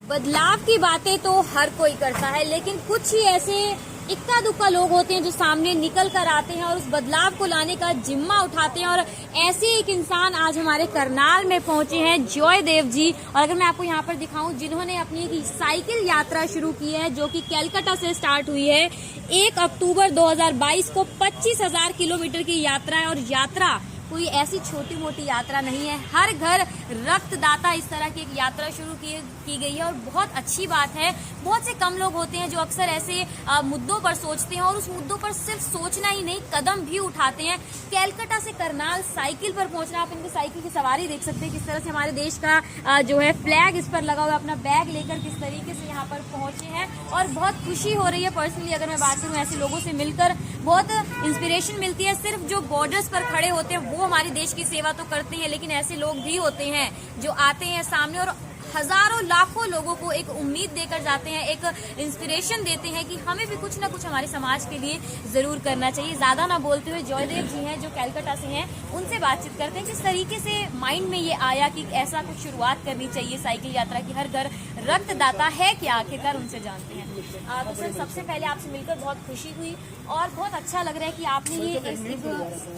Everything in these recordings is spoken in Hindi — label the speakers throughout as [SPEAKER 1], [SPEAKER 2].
[SPEAKER 1] बदलाव की बातें तो हर कोई करता है, लेकिन कुछ ही ऐसे इक्का दुक्का लोग होते हैं जो सामने निकल कर आते हैं और उस बदलाव को लाने का जिम्मा उठाते हैं। और ऐसे एक इंसान आज हमारे करनाल में पहुंचे हैं, जॉयदेव जी। और अगर मैं आपको यहाँ पर दिखाऊं, जिन्होंने अपनी एक साइकिल यात्रा शुरू की है जो कि कलकत्ता से स्टार्ट हुई है। 1 अक्टूबर 2022 को 25,000 किलोमीटर की यात्रा है। और यात्रा कोई ऐसी छोटी मोटी यात्रा नहीं है, हर घर रक्तदाता इस तरह की एक यात्रा शुरू की गई है। और बहुत अच्छी बात है, बहुत से कम लोग होते हैं जो अक्सर ऐसे मुद्दों पर सोचते हैं और उस मुद्दों पर सिर्फ सोचना ही नहीं, कदम भी उठाते हैं। कलकत्ता से करनाल साइकिल पर पहुंचना, आप इनकी साइकिल की सवारी देख सकते हैं, किस तरह से हमारे देश का जो है फ्लैग इस पर लगा हुआ, अपना बैग लेकर किस तरीके से यहाँ पर पहुंचे हैं। और बहुत खुशी हो रही है पर्सनली, अगर मैं बात करूँ, ऐसे लोगों से मिलकर बहुत इंस्पिरेशन मिलती है। सिर्फ जो बॉर्डर्स पर खड़े होते हैं वो हमारे देश की सेवा तो करते हैं, लेकिन ऐसे लोग भी होते हैं जो आते हैं सामने और हजारों लाखों लोगों को एक उम्मीद देकर जाते हैं, एक इंस्पिरेशन देते हैं कि हमें भी कुछ ना कुछ हमारे समाज के लिए जरूर करना चाहिए। ज्यादा ना बोलते हुए जॉयदेव जी हैं जो कलकत्ता से हैं, उनसे बातचीत करते हैं किस तरीके से माइंड में ये आया कि ऐसा कुछ शुरुआत करनी चाहिए साइकिल यात्रा की। हर घर रक्तदाता है क्या, आखिरकार उनसे जानते हैं। तो सर, सबसे पहले आपसे मिलकर बहुत खुशी हुई और बहुत अच्छा लग रहा है कि आपने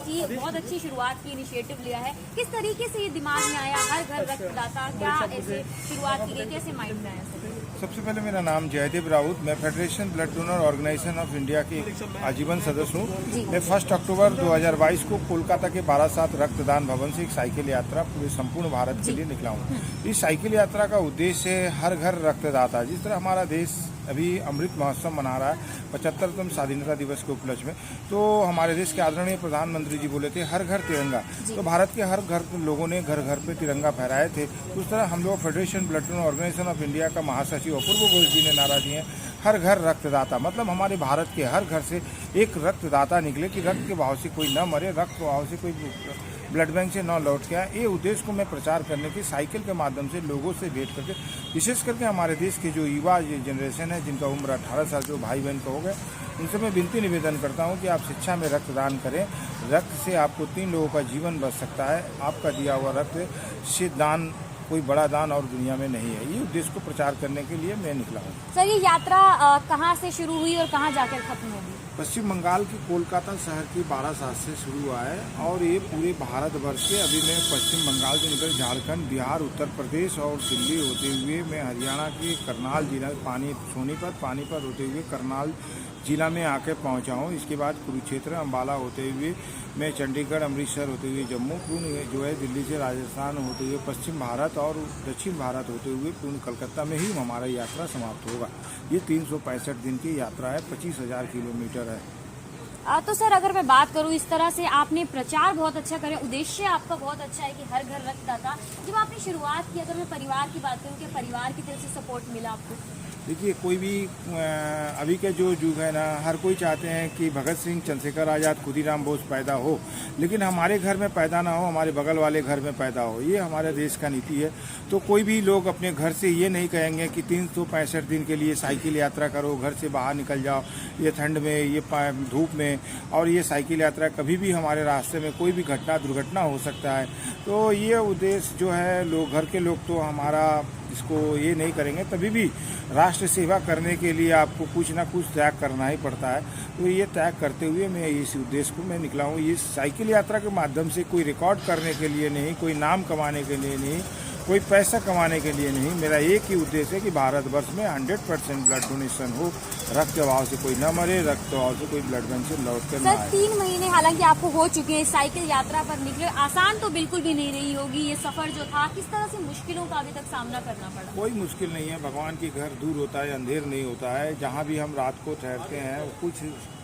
[SPEAKER 1] ये बहुत अच्छी शुरुआत की, इनिशिएटिव लिया है। किस तरीके से ये दिमाग में आया, हर घर रक्तदाता, क्या ऐसे शुरुआत की गई, कैसे माइंड में आया सर?
[SPEAKER 2] सबसे पहले मेरा नाम जयदेव राउत, मैं federation blood donor organisation of India की आजीवन सदस्य हूँ। मैं 1 अक्टूबर 2022 को कोलकाता के बारासात रक्तदान भवन से एक साइकिल यात्रा पूरे संपूर्ण भारत के लिए निकला हूँ। इस साइकिल यात्रा का उद्देश्य है हर घर रक्तदाता। जिस तरह हमारा देश अभी अमृत महोत्सव मना रहा है 75वें स्वाधीनता दिवस के उपलक्ष्य में, तो हमारे देश के आदरणीय प्रधानमंत्री जी बोले थे हर घर तिरंगा। तो भारत के हर घर लोगों ने घर घर पे तिरंगा फहराए थे। उस तरह हम लोग federation blood donor organisation of India का महासचिव अपूर्व घोष जी ने नारा दिए हर घर रक्तदाता। मतलब हमारे भारत के हर घर से एक रक्तदाता निकले कि रक्त के भाव से कोई न मरे, रक्त के भाव से कोई ब्लड बैंक से न लौट के आए। ये उद्देश्य को मैं प्रचार करने की साइकिल के माध्यम से लोगों से भेंट करके, विशेष करके हमारे देश के जो युवा जनरेशन है जिनका उम्र 18 साल, जो भाई बहन का हो गए, उनसे मैं विनती निवेदन करता हूं कि आप शिक्षा में रक्तदान करें। रक्त से आपको 3 लोगों का जीवन बच सकता है। आपका दिया हुआ रक्त से दान, कोई बड़ा दान और दुनिया में नहीं है। ये उद्देश्य को प्रचार करने के लिए मैं निकला हूँ।
[SPEAKER 1] सर, ये यात्रा कहाँ से शुरू हुई और कहाँ जाकर खत्म होगी?
[SPEAKER 2] पश्चिम बंगाल के कोलकाता शहर की बारासात से शुरू हुआ है और ये पूरे भारतवर्ष से, अभी मैं पश्चिम बंगाल से निकल झारखंड, बिहार, उत्तर प्रदेश और दिल्ली होते हुए मैं हरियाणा के करनाल जिला, पानीपत होते हुए करनाल जिला में आके पहुंचा हूँ। इसके बाद कुरुक्षेत्र, अम्बाला होते हुए मैं चंडीगढ़, अमृतसर होते हुए जम्मू, पूर्ण जो है दिल्ली से राजस्थान होते हुए पश्चिम भारत और दक्षिण भारत होते हुए पूर्ण कलकत्ता में ही हमारा यात्रा समाप्त होगा। ये 365 दिन की यात्रा है, 25,000 किलोमीटर है।
[SPEAKER 1] तो सर, अगर मैं बात करूं, इस तरह से आपने प्रचार बहुत अच्छा करे, उद्देश्य आपका बहुत अच्छा है कि हर घर रक्तदाता। जब आपने शुरुआत की, अगर मैं परिवार की बात करूं, कि परिवार की तरफ से सपोर्ट मिला आपको?
[SPEAKER 2] देखिए, कोई भी अभी के जो युग है ना, हर कोई चाहते हैं कि भगत सिंह, चंद्रशेखर आजाद, खुदीराम बोस पैदा हो, लेकिन हमारे घर में पैदा ना हो, हमारे बगल वाले घर में पैदा हो। ये हमारे देश का नीति है। तो कोई भी लोग अपने घर से ये नहीं कहेंगे कि 365 दिन के लिए साइकिल यात्रा करो, घर से बाहर निकल जाओ ये ठंड में, ये धूप में। और ये साइकिल यात्रा कभी भी हमारे रास्ते में कोई भी दुर्घटना हो सकता है। तो ये उद्देश्य जो है, लोग घर के लोग तो हमारा इसको ये नहीं करेंगे। तभी भी राष्ट्र सेवा करने के लिए आपको कुछ ना कुछ त्याग करना ही पड़ता है। तो ये त्याग करते हुए मैं इस उद्देश्य को मैं निकला हूँ। इस साइकिल यात्रा के माध्यम से कोई रिकॉर्ड करने के लिए नहीं, कोई नाम कमाने के लिए नहीं, कोई पैसा कमाने के लिए नहीं। मेरा एक ही उद्देश्य है कि भारतवर्ष में 100% ब्लड डोनेशन हो, रक्त अभाव से कोई न मरे, रक्त अभाव से कोई ब्लड बैंक से लौट कर ना आए।
[SPEAKER 1] 3 महीने हालांकि आपको हो चुके हैं साइकिल यात्रा पर निकले, आसान तो बिल्कुल भी नहीं रही होगी ये सफर जो था। किस तरह से मुश्किलों का अभी तक सामना करना पड़ा?
[SPEAKER 2] कोई मुश्किल नहीं है, भगवान की घर दूर होता है, अंधेर नहीं होता है। जहाँ भी हम रात को ठहरते हैं, कुछ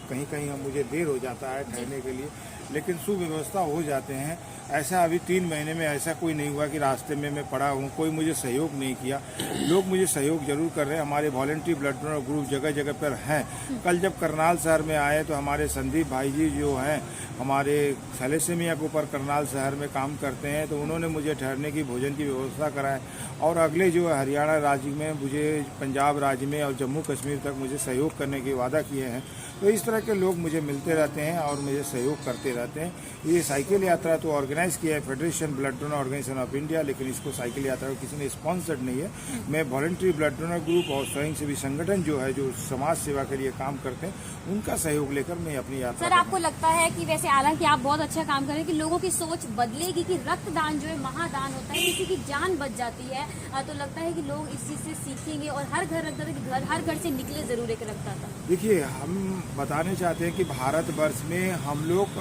[SPEAKER 2] कहीं हम मुझे देर हो जाता है ठहरने के लिए, लेकिन सुव्यवस्था हो जाते हैं। ऐसा अभी 3 महीने में ऐसा कोई नहीं हुआ कि रास्ते में मैं पड़ा हूँ, कोई मुझे सहयोग नहीं किया। लोग मुझे सहयोग जरूर कर रहे हैं। हमारे वॉलंटरी ब्लड डोनर ग्रुप जगह जगह पर हैं। कल जब करनाल शहर में आए तो हमारे संदीप भाई जी जो हैं, हमारे थैलेसेमिया के ऊपर करनाल शहर में काम करते हैं, तो उन्होंने मुझे ठहरने की, भोजन की व्यवस्था कराए। और अगले जो हरियाणा राज्य में, मुझे पंजाब राज्य में और जम्मू कश्मीर तक मुझे सहयोग करने के वादा किए हैं। तो इस तरह के लोग मुझे मिलते रहते हैं और मुझे सहयोग करते रहते हैं। ये साइकिल यात्रा तो ऑर्गेनाइज किया है federation blood donor organisation of India, लेकिन इसको साइकिल यात्रा को किसी ने स्पॉन्सर्ड नहीं है। मैं वॉलंटरी ब्लड डोनर ग्रुप और स्वयंसेवी संगठन जो है, जो समाज सेवा के लिए काम करते हैं, उनका सहयोग लेकर मैं अपनी यात्रा।
[SPEAKER 1] सर, आपको लगता है कि वैसे हालांकि आप बहुत अच्छा काम कर रहे हैं कि लोगों की सोच बदलेगी कि रक्तदान जो है महादान होता है, किसी की जान बच जाती है, तो लगता है कि लोग इस चीज से सीखेंगे और हर घर रक्तदाता हर घर से निकले जरूर एक रक्तदाता।
[SPEAKER 2] देखिए, हम बताने चाहते हैं कि भारतवर्ष में हम लोग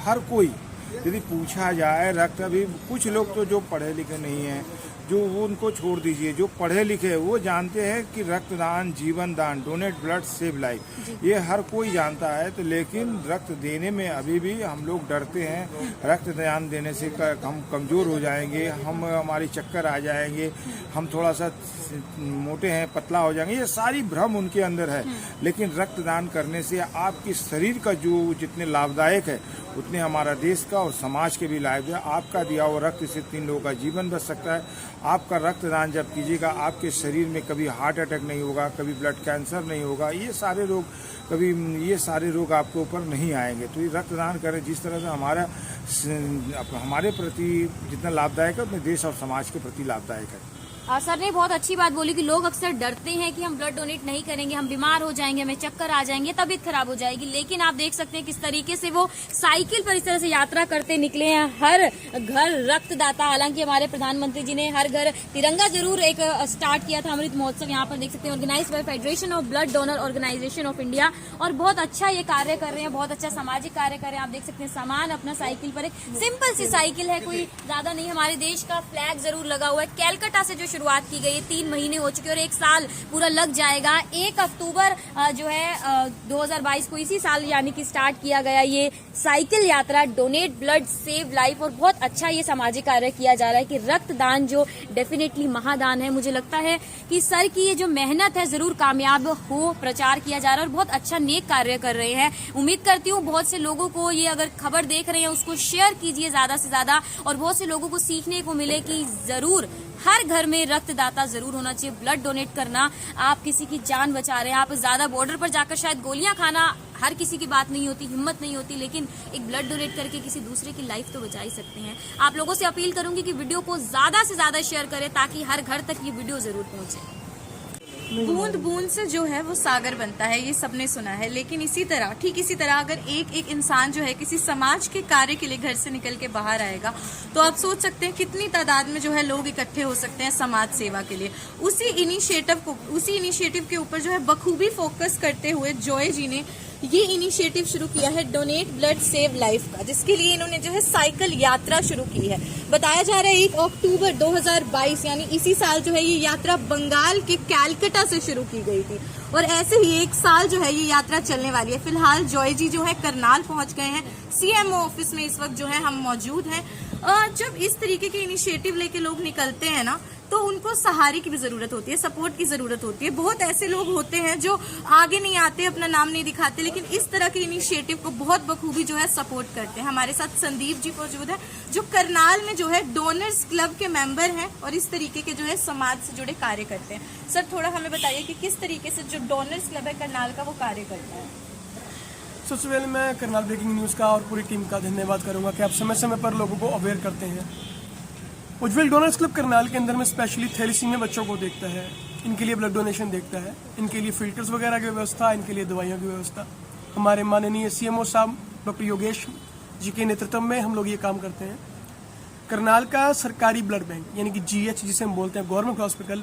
[SPEAKER 2] हर कोई, यदि पूछा जाए रक्त, अभी कुछ लोग तो जो पढ़े लिखे नहीं हैं, जो वो उनको छोड़ दीजिए, जो पढ़े लिखे वो जानते हैं कि रक्तदान जीवन दान, डोनेट ब्लड सेव लाइफ, ये हर कोई जानता है। तो लेकिन रक्त देने में अभी भी हम लोग डरते हैं। रक्तदान देने से हम कमज़ोर हो जाएंगे, हमारी चक्कर आ जाएंगे, हम थोड़ा सा मोटे हैं, पतला हो जाएंगे, ये सारी भ्रम उनके अंदर है। लेकिन रक्तदान करने से आपके शरीर का जो जितने लाभदायक है, उतने हमारा देश का और समाज के भी लाभ है। आपका दिया हुआ रक्त से 3 लोगों का जीवन बच सकता है। आपका रक्तदान जब कीजिएगा, आपके शरीर में कभी हार्ट अटैक नहीं होगा, कभी ब्लड कैंसर नहीं होगा, ये सारे रोग आपके ऊपर नहीं आएंगे। तो ये रक्तदान करें, जिस तरह से हमारे प्रति जितना लाभदायक है, अपने देश और समाज के प्रति लाभदायक है।
[SPEAKER 1] सर ने बहुत अच्छी बात बोली कि लोग अक्सर डरते हैं कि हम ब्लड डोनेट नहीं करेंगे, हम बीमार हो जाएंगे, हमें चक्कर आ जाएंगे, तबीयत खराब हो जाएगी। लेकिन आप देख सकते हैं किस तरीके से वो साइकिल पर इस तरह से यात्रा करते निकले हैं, हर घर रक्तदाता। हालांकि हमारे प्रधानमंत्री जी ने हर घर तिरंगा जरूर एक स्टार्ट किया था, अमृत महोत्सव यहाँ पर देख सकते हैं, organise by federation of blood donor organisation of India. और बहुत अच्छा ये कार्य कर रहे हैं, बहुत अच्छा सामाजिक कार्य कर रहे हैं। आप देख सकते हैं सामान अपना साइकिल पर, एक सिंपल सी साइकिल है, कोई ज्यादा नहीं। हमारे देश का फ्लैग जरूर लगा हुआ है। कैलकाटा से जो शुरुआत की गई है, 3 महीने हो चुके और 1 साल पूरा लग जाएगा। 1 अक्टूबर जो है 2022 को इसी साल यानी कि स्टार्ट किया गया ये साइकिल यात्रा डोनेट ब्लड सेव लाइफ। और बहुत अच्छा ये सामाजिक कार्य किया जा रहा है कि रक्तदान जो डेफिनेटली महादान है। मुझे लगता है कि सर की ये जो मेहनत है जरूर कामयाब हो, प्रचार किया जा रहा है और बहुत अच्छा नेक कार्य कर रहे हैं। उम्मीद करती हूँ बहुत से लोगों को ये अगर खबर देख रहे हैं उसको शेयर कीजिए ज्यादा से ज्यादा, और बहुत से लोगों को सीखने को मिले कि जरूर हर घर में रक्तदाता जरूर होना चाहिए। ब्लड डोनेट करना, आप किसी की जान बचा रहे हैं। आप ज्यादा बॉर्डर पर जाकर शायद गोलियां खाना हर किसी की बात नहीं होती, हिम्मत नहीं होती, लेकिन एक ब्लड डोनेट करके किसी दूसरे की लाइफ तो बचा ही सकते हैं। आप लोगों से अपील करूंगी कि वीडियो को ज्यादा से ज्यादा शेयर करें ताकि हर घर तक ये वीडियो जरूर पहुंचे।
[SPEAKER 3] बूंद बूंद से जो है वो सागर बनता है, ये सबने सुना है। लेकिन ठीक इसी तरह अगर एक इंसान जो है किसी समाज के कार्य के लिए घर से निकल के बाहर आएगा, तो आप सोच सकते हैं कितनी तादाद में जो है लोग इकट्ठे हो सकते हैं समाज सेवा के लिए। उसी इनिशिएटिव के ऊपर जो है बखूबी फोकस करते हुए जॉय जी ने ये इनिशिएटिव शुरू किया है डोनेट ब्लड सेव लाइफ का, जिसके लिए इन्होंने जो है साइकिल यात्रा शुरू की है। बताया जा रहा है 1 अक्टूबर 2022 यानी इसी साल जो है ये यात्रा बंगाल के कैलकाटा से शुरू की गई थी और ऐसे ही 1 साल जो है ये यात्रा चलने वाली है। फिलहाल जॉय जी जो है करनाल पहुंच गए हैं, सीएमओ ऑफिस में इस वक्त जो है हम मौजूद हैं। जब इस तरीके के इनिशिएटिव लेके लोग निकलते हैं ना, तो उनको सहारे की भी जरूरत होती है, सपोर्ट की जरूरत होती है। बहुत ऐसे लोग होते हैं जो आगे नहीं आते, अपना नाम नहीं दिखाते, लेकिन इस तरह के इनिशिएटिव को बहुत बखूबी जो है सपोर्ट करते हैं। हमारे साथ संदीप जी मौजूद है जो करनाल में जो है डोनर्स क्लब के मेंबर हैं और इस तरीके के जो है समाज से जुड़े कार्य करते हैं। सर थोड़ा हमें बताइए कि किस तरीके से जो डोनर्स क्लब है करनाल का वो कार्य करता है।
[SPEAKER 4] सबसे पहले मैं करनाल ब्रेकिंग न्यूज़ का और पूरी टीम का धन्यवाद करूंगा कि आप समय समय पर लोगों को अवेयर करते हैं। उज्ज्वल डोनर्स क्लब करनाल के अंदर में स्पेशली थैलेसीमिया बच्चों को देखता है, इनके लिए ब्लड डोनेशन देखता है, इनके लिए फिल्टर्स वगैरह की व्यवस्था, इनके लिए दवाइयों की व्यवस्था। हमारे माननीय सीएमओ साहब डॉक्टर योगेश जी के नेतृत्व में हम लोग ये काम करते हैं। करनाल का सरकारी ब्लड बैंक यानी कि GH जिसे हम बोलते हैं गवर्नमेंट हॉस्पिटल,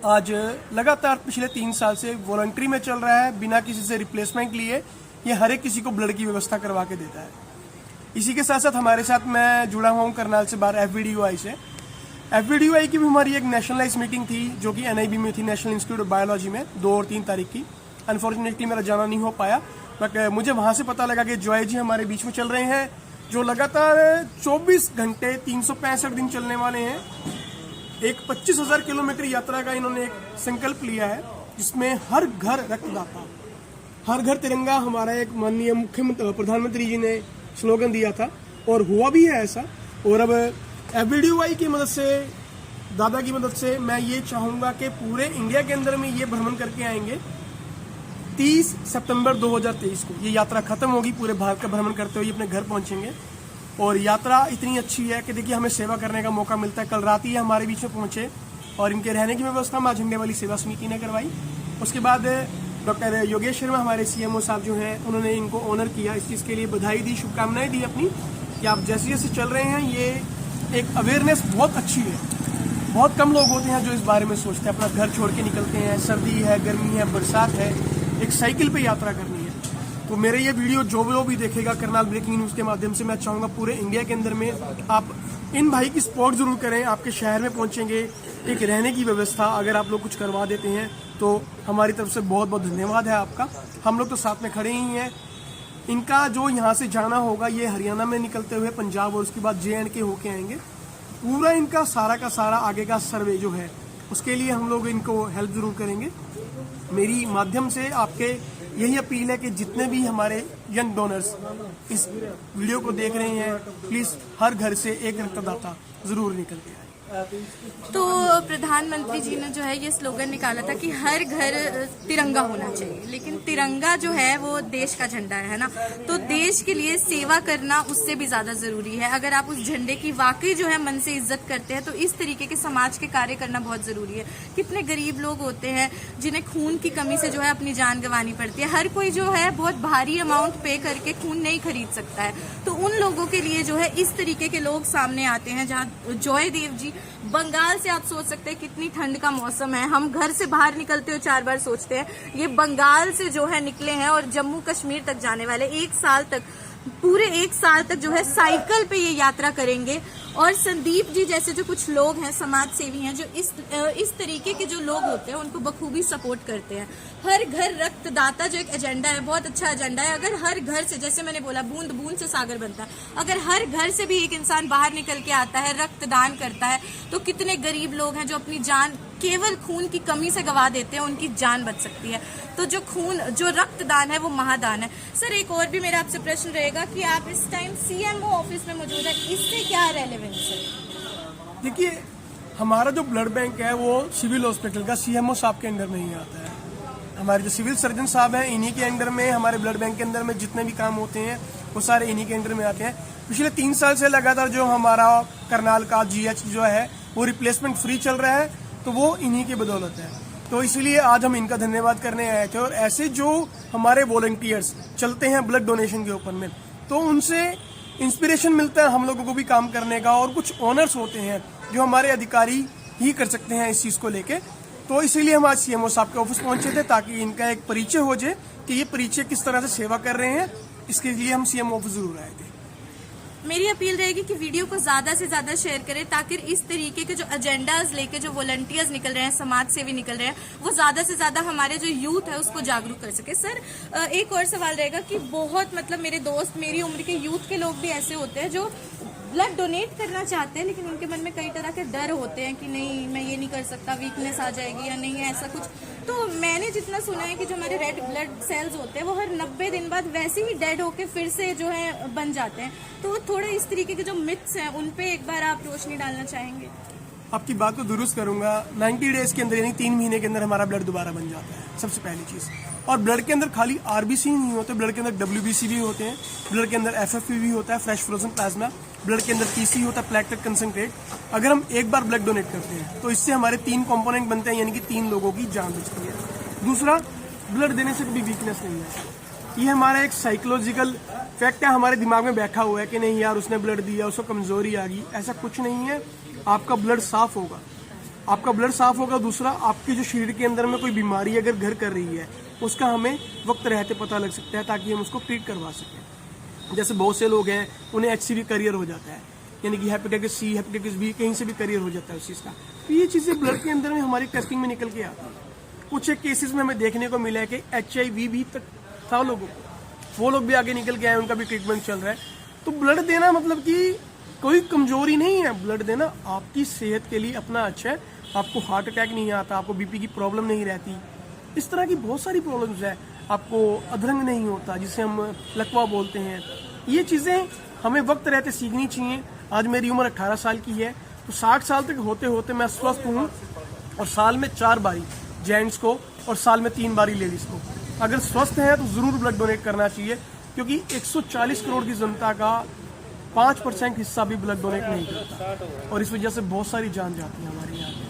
[SPEAKER 4] आज लगातार पिछले 3 साल से वॉलंटरी में चल रहा है। बिना किसी से रिप्लेसमेंट लिए ये हर एक किसी को ब्लड की व्यवस्था करवा के देता है। इसी के साथ साथ हमारे साथ मैं जुड़ा हुआ हूँ करनाल से बाहर FVDUI से। FVDUI की भी हमारी एक नेशनलाइज मीटिंग थी जो कि NIB में थी, नेशनल इंस्टीट्यूट ऑफ बायोलॉजी में, 2 और 3 तारीख की। अनफॉर्चुनेटली मेरा जाना नहीं हो पाया, बट मुझे वहाँ से पता लगा कि जॉय जी हमारे बीच में चल रहे हैं, जो लगातार 24 घंटे 365 दिन चलने वाले हैं। एक 25,000 किलोमीटर यात्रा का इन्होंने एक संकल्प लिया है जिसमें हर घर रक्तदाता, हर घर तिरंगा हमारा एक माननीय मुख्यमंत्री प्रधानमंत्री जी ने स्लोगन दिया था और हुआ भी है ऐसा। और अब FVDUI की मदद से, दादा की मदद से मैं ये चाहूँगा कि पूरे इंडिया के अंदर में ये भ्रमण करके आएंगे 30 सितंबर 2023 को ये यात्रा खत्म होगी। पूरे भारत का भ्रमण करते हुए अपने घर पहुंचेंगे। और यात्रा इतनी अच्छी है कि देखिए हमें सेवा करने का मौका मिलता है। कल रात ही हमारे बीच में पहुंचे और इनके रहने की व्यवस्था माँ झंडे वाली सेवा समिति ने करवाई। उसके बाद डॉक्टर योगेश शर्मा हमारे सीएमओ साहब जो हैं उन्होंने इनको ऑनर किया। इस चीज़ के लिए बधाई दी, शुभकामनाएं दी अपनी कि आप जैसे जैसे चल रहे हैं। ये एक अवेयरनेस बहुत अच्छी है। बहुत कम लोग होते हैं जो इस बारे में सोचते हैं, अपना घर छोड़ के निकलते हैं। सर्दी है, गर्मी है, बरसात है, एक साइकिल पे यात्रा करनी है। तो मेरे ये वीडियो जो भी देखेगा करनाल ब्रेकिंग न्यूज़ के माध्यम से, मैं चाहूँगा पूरे इंडिया के अंदर में आप इन भाई की सपोर्ट जरूर करें। आपके शहर में पहुँचेंगे, एक रहने की व्यवस्था अगर आप लोग कुछ करवा देते हैं तो हमारी तरफ से बहुत बहुत धन्यवाद है आपका। हम लोग तो साथ में खड़े ही हैं। इनका जो यहाँ से जाना होगा ये हरियाणा में निकलते हुए पंजाब और उसके बाद JNK होके आएंगे। पूरा इनका सारा का सारा आगे का सर्वे जो है उसके लिए हम लोग इनको हेल्प जरूर करेंगे। मेरी माध्यम से आपके यही अपील है कि जितने भी हमारे यंग डोनर्स इस वीडियो को देख रहे हैं, प्लीज़ हर घर से एक रक्तदाता जरूर निकल के आए।
[SPEAKER 3] तो प्रधानमंत्री जी ने जो है ये स्लोगन निकाला था कि हर घर तिरंगा होना चाहिए, लेकिन तिरंगा जो है वो देश का झंडा है ना। तो देश के लिए सेवा करना उससे भी ज्यादा जरूरी है। अगर आप उस झंडे की वाकई जो है मन से इज्जत करते हैं तो इस तरीके के समाज के कार्य करना बहुत जरूरी है। कितने गरीब लोग होते हैं जिन्हें खून की कमी से जो है अपनी जान गंवानी पड़ती है। हर कोई जो है बहुत भारी अमाउंट पे करके खून नहीं खरीद सकता है। तो उन लोगों के लिए जो है इस तरीके के लोग सामने आते हैं। जहाँ जॉयदेव जी बंगाल से, आप सोच सकते हैं कितनी ठंड का मौसम है, हम घर से बाहर निकलते हो 4 बार सोचते हैं। ये बंगाल से जो है निकले हैं और जम्मू कश्मीर तक जाने वाले, 1 साल तक, पूरे 1 साल तक जो है साइकिल पे ये यात्रा करेंगे। और संदीप जी जैसे जो कुछ लोग हैं, समाज सेवी हैं, जो इस तरीके के जो लोग होते हैं उनको बखूबी सपोर्ट करते हैं। हर घर रक्तदाता जो एक एजेंडा है, बहुत अच्छा एजेंडा है। अगर हर घर से, जैसे मैंने बोला, बूंद बूंद से सागर बनता है, अगर हर घर से भी एक इंसान बाहर निकल के आता है, रक्तदान करता है, तो कितने गरीब लोग हैं जो अपनी जान केवल खून की कमी से गंवा देते हैं, उनकी जान बच सकती है। तो जो रक्तदान है वो महादान है। सर, एक और भी मेरा आपसे प्रश्न रहेगा कि आप इस टाइम CMO ऑफिस में मौजूद है, इससे क्या रेलेवेंस है?
[SPEAKER 4] देखिए, हमारा जो ब्लड बैंक है वो सिविल हॉस्पिटल का CMO साहब के अंडर में ही आता है। हमारे जो सिविल सर्जन साहब हैं इन्हीं के अंडर में, हमारे ब्लड बैंक के अंदर में जितने भी काम होते हैं वो सारे इन्हीं के अंडर में आते हैं। पिछले 3 साल से लगातार जो हमारा करनाल का GH जो है वो रिप्लेसमेंट फ्री चल रहा है, तो वो इन्हीं की बदौलत है। तो इसलिए आज हम इनका धन्यवाद करने आए थे। और ऐसे जो हमारे वॉलंटियर्स चलते हैं ब्लड डोनेशन के ऊपर में, तो उनसे इंस्पिरेशन मिलता है हम लोगों को भी काम करने का। और कुछ ऑनर्स होते हैं जो हमारे अधिकारी ही कर सकते हैं इस चीज़ को लेके। तो इसीलिए हम आज CMO साहब के ऑफिस पहुंचे थे ताकि इनका एक परिचय हो जाए कि ये परिचय किस तरह से सेवा कर रहे हैं। इसके लिए हम CMO ऑफिस जरूर आए थे।
[SPEAKER 3] मेरी अपील रहेगी कि वीडियो को ज्यादा से ज्यादा शेयर करें ताकि इस तरीके के जो एजेंडाज लेके जो वॉलंटियर्स निकल रहे हैं, समाज सेवी निकल रहे हैं, वो ज्यादा से ज्यादा हमारे जो यूथ है उसको जागरूक कर सके। सर, एक और सवाल रहेगा कि बहुत मेरे दोस्त, मेरी उम्र के यूथ के लोग भी ऐसे होते हैं जो ब्लड डोनेट करना चाहते हैं, लेकिन उनके मन में कई तरह के डर होते हैं कि नहीं, मैं ये नहीं कर सकता, वीकनेस आ जाएगी या नहीं है ऐसा कुछ। तो मैंने जितना सुना है कि जो हमारे रेड ब्लड सेल्स होते हैं वो हर 90 दिन बाद वैसे ही डेड होके फिर से जो है बन जाते हैं। तो थोड़े इस तरीके के जो मिथ्स हैं उन पे एक बार आप रोशनी डालना चाहेंगे?
[SPEAKER 4] आपकी बात को दुरुस्त करूंगा। 90 डेज के अंदर यानी 3 महीने के अंदर हमारा ब्लड दोबारा बन जाता है, सबसे पहली चीज़। और ब्लड के अंदर खाली RBC नहीं होते, ब्लड के अंदर WBC भी होते हैं, ब्लड के अंदर FFP भी होता है, फ्रेश फ्रोजन प्लाज्मा, ब्लड के अंदर PC होता है, प्लेटलेट कंसंट्रेट। अगर हम एक बार ब्लड डोनेट करते हैं तो इससे हमारे 3 कंपोनेंट बनते हैं, यानी कि 3 लोगों की जान बचती है। दूसरा, ब्लड देने से कभी वीकनेस नहीं है। ये हमारा एक साइकोलॉजिकल फैक्ट है, हमारे दिमाग में बैठा हुआ है कि नहीं यार उसने ब्लड दिया, उसको कमजोरी आ गई। ऐसा कुछ नहीं है। आपका ब्लड साफ होगा, आपका ब्लड साफ होगा। दूसरा, आपके जो शरीर के अंदर में कोई बीमारी अगर घर कर रही है उसका हमें वक्त रहते पता लग सकता है ताकि हम उसको ट्रीट करवा सकें। जैसे बहुत से लोग हैं उन्हें HCV करियर हो जाता है, यानी कि हेपेटाइटिस C, हेपेटाइटिस B, कहीं से भी करियर हो जाता है उस चीज़ का। तो ये चीज़ें ब्लड के अंदर में हमारी टेस्टिंग में निकल के आती है। कुछ एक केसेस में हमें देखने को मिला है कि HIV भी तक था लोगों को, वो लोग भी आगे निकल के आए, उनका भी ट्रीटमेंट चल रहा है। तो ब्लड देना मतलब कि कोई कमजोरी नहीं है। ब्लड देना आपकी सेहत के लिए अपना अच्छा है। आपको हार्ट अटैक नहीं आता, आपको BP की प्रॉब्लम नहीं रहती, इस तरह की बहुत सारी प्रॉब्लम्स है। आपको अधरंग नहीं होता जिसे हम लकवा बोलते हैं। ये चीज़ें हमें वक्त रहते सीखनी चाहिए। आज मेरी उम्र 18 साल की है, तो 60 साल तक होते होते मैं स्वस्थ हूँ। और साल में 4 बारी जेंट्स को और साल में 3 बारी लेडीज़ को अगर स्वस्थ है तो जरूर ब्लड डोनेट करना चाहिए, क्योंकि 140 करोड़ की जनता का 5% हिस्सा भी ब्लड डोनेट नहीं करता और इस वजह से बहुत सारी जान जाती है हमारे यहाँ।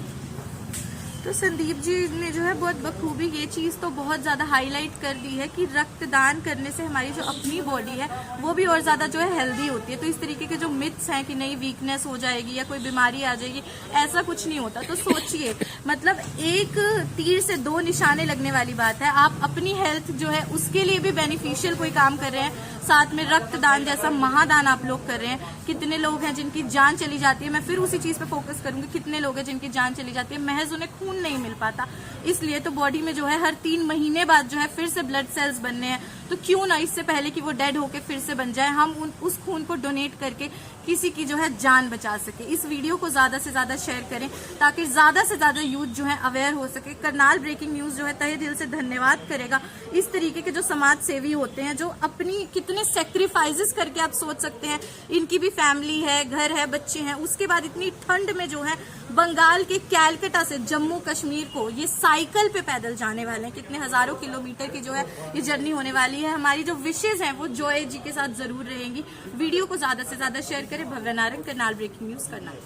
[SPEAKER 3] तो संदीप जी ने जो है बहुत बखूबी ये चीज़ तो बहुत ज़्यादा हाईलाइट कर दी है कि रक्तदान करने से हमारी जो अपनी बॉडी है वो भी और ज़्यादा जो है हेल्दी होती है। तो इस तरीके के जो मिथ्स हैं कि नई वीकनेस हो जाएगी या कोई बीमारी आ जाएगी, ऐसा कुछ नहीं होता। तो सोचिए, मतलब एक तीर से दो निशाने लगने वाली बात है। आप अपनी हेल्थ जो है उसके लिए भी बेनिफिशियल कोई काम कर रहे हैं, साथ में रक्तदान जैसा महादान आप लोग कर रहे हैं। कितने लोग हैं जिनकी जान चली जाती है, मैं फिर उसी चीज़ पे फोकस करूंगी, कितने लोग हैं जिनकी जान चली जाती है महज उन्हें खून नहीं मिल पाता। इसलिए तो बॉडी में जो है हर 3 महीने बाद जो है फिर से ब्लड सेल्स बनने हैं, तो क्यों ना इससे पहले कि वो डेड होके फिर से बन जाए, हम उस खून को डोनेट करके किसी की जो है जान बचा सके। इस वीडियो को ज्यादा से ज्यादा शेयर करें ताकि ज्यादा से ज्यादा यूथ जो है अवेयर हो सके। करनाल ब्रेकिंग न्यूज जो है तहे दिल से धन्यवाद करेगा इस तरीके के जो समाज सेवी होते हैं, जो अपनी कितने सेक्रीफाइसेस करके आप सोच सकते हैं, इनकी भी फैमिली है, घर है, बच्चे हैं, उसके बाद इतनी ठंड में जो है बंगाल के कैलकाटा से जम्मू कश्मीर को ये साइकिल पे पैदल जाने वाले हैं। कितने हजारों किलोमीटर की जो है ये जर्नी होने वाली है। हमारी जो विशेष हैं वो जॉय जी के साथ जरूर रहेंगी। वीडियो को ज्यादा से ज्यादा शेयर करें। भव्य नारंग, करनाल ब्रेकिंग न्यूज, करनाल।